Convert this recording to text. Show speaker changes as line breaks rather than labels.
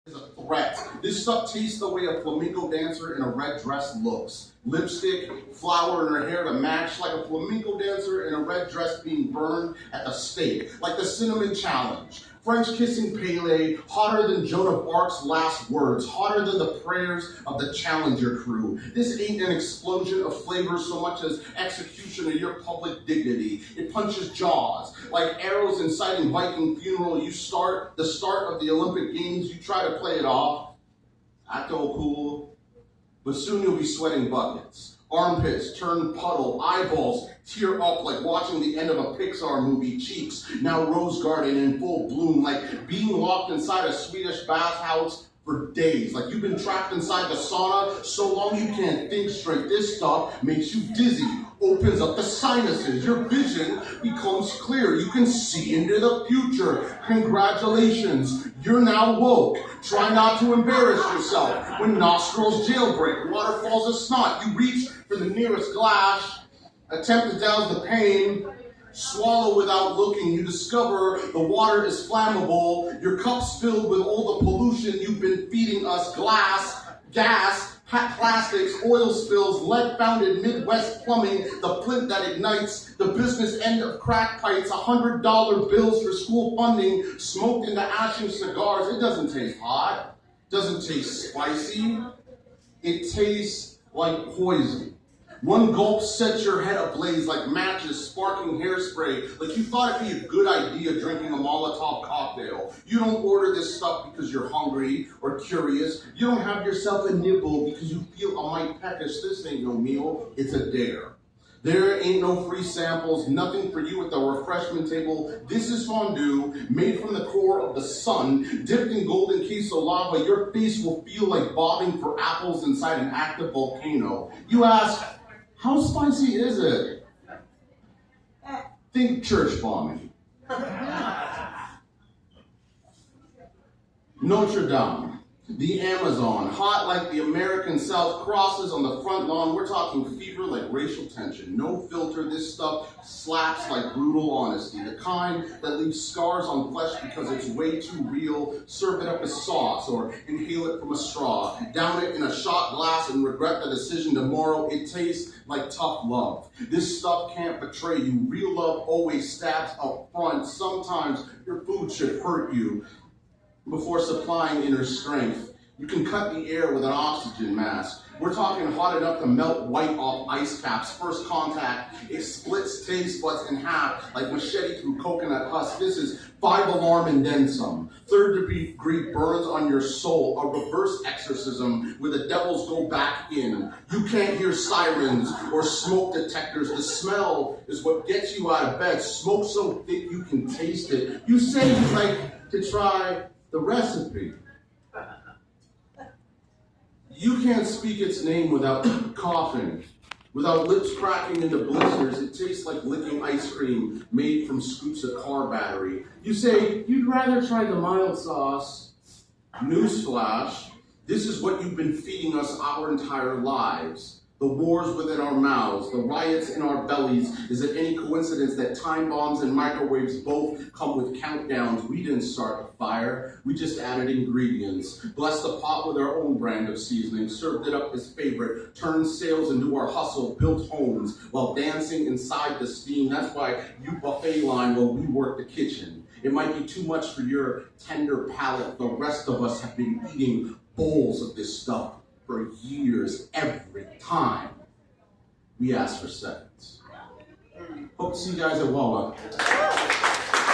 is a threat. This stuff tastes the way a flamenco dancer in a red dress looks. Lipstick, flour in her hair to match, like a flamenco dancer in a red dress being burned at the stake, like the cinnamon challenge. French kissing Pele, hotter than Joan of Arc's last words, hotter than the prayers of the Challenger crew. This ain't an explosion of flavor so much as execution of your public dignity. It punches jaws. Like arrows inciting Viking funeral, the start of the Olympic Games, you try to play it off, act all cool, but soon you'll be sweating buckets. Armpits turn puddle, eyeballs tear up like watching the end of a Pixar movie, cheeks now rose garden in full bloom, like being locked inside a Swedish bathhouse for days, like you've been trapped inside the sauna so long you can't think straight. This stuff makes you dizzy, opens up the sinuses, your vision becomes clear, you can see into the future. Congratulations, you're now woke. Try not to embarrass yourself. When nostrils jailbreak, waterfalls of snot, you reach for the nearest glass, attempt to douse the pain, swallow without looking. You discover the water is flammable, your cup's filled with all the pollution you've been feeding us, glass, gas, plastics, oil spills, lead-founded Midwest plumbing, the flint that ignites, the business end of crack pipes, $100 bills for school funding, smoked into ashing cigars. It doesn't taste hot, doesn't taste spicy, it tastes like poison. One gulp sets your head ablaze like matches, sparking hairspray, like you thought it'd be a good idea drinking a Molotov cocktail. You don't order this stuff because you're hungry or curious. You don't have yourself a nibble because you feel a mite peckish. This ain't no meal, it's a dare. There ain't no free samples, nothing for you at the refreshment table. This is fondue, made from the core of the sun, dipped in golden queso lava. Your face will feel like bobbing for apples inside an active volcano. You ask, how spicy is it? Think church bombing. Notre Dame, the Amazon, hot like the American South, crosses on the front lawn. We're talking fever like racial tension. No filter, this stuff slaps like brutal honesty. The kind that leaves scars on flesh because it's way too real. Serve it up as sauce or inhale it from a straw. Down it in a shot glass and regret the decision tomorrow. It tastes like tough love. This stuff can't betray you. Real love always stabs up front. Sometimes your food should hurt you before supplying inner strength. You can cut the air with an oxygen mask. We're talking hot enough to melt white off ice caps. First contact, it splits taste buds in half like machete through coconut husk. This is 5 alarm and then some. 3rd degree burns on your soul, a reverse exorcism where the devils go back in. You can't hear sirens or smoke detectors. The smell is what gets you out of bed. Smoke so thick you can taste it. You say you'd like to try the recipe. You can't speak its name without coughing, without lips cracking into blisters. It tastes like licking ice cream made from scoops of car battery. You say, you'd rather try the mild sauce. Newsflash, this is what you've been feeding us our entire lives. The wars within our mouths, the riots in our bellies. Is it any coincidence that time bombs and microwaves both come with countdowns? We didn't start a fire, we just added ingredients. Blessed the pot with our own brand of seasoning, served it up as favorite, turned sales into our hustle, built homes while dancing inside the steam. That's why you buffet line while we work the kitchen. It might be too much for your tender palate. The rest of us have been eating bowls of this stuff for years, every time we ask for seconds. Hope to see you guys at Wawa.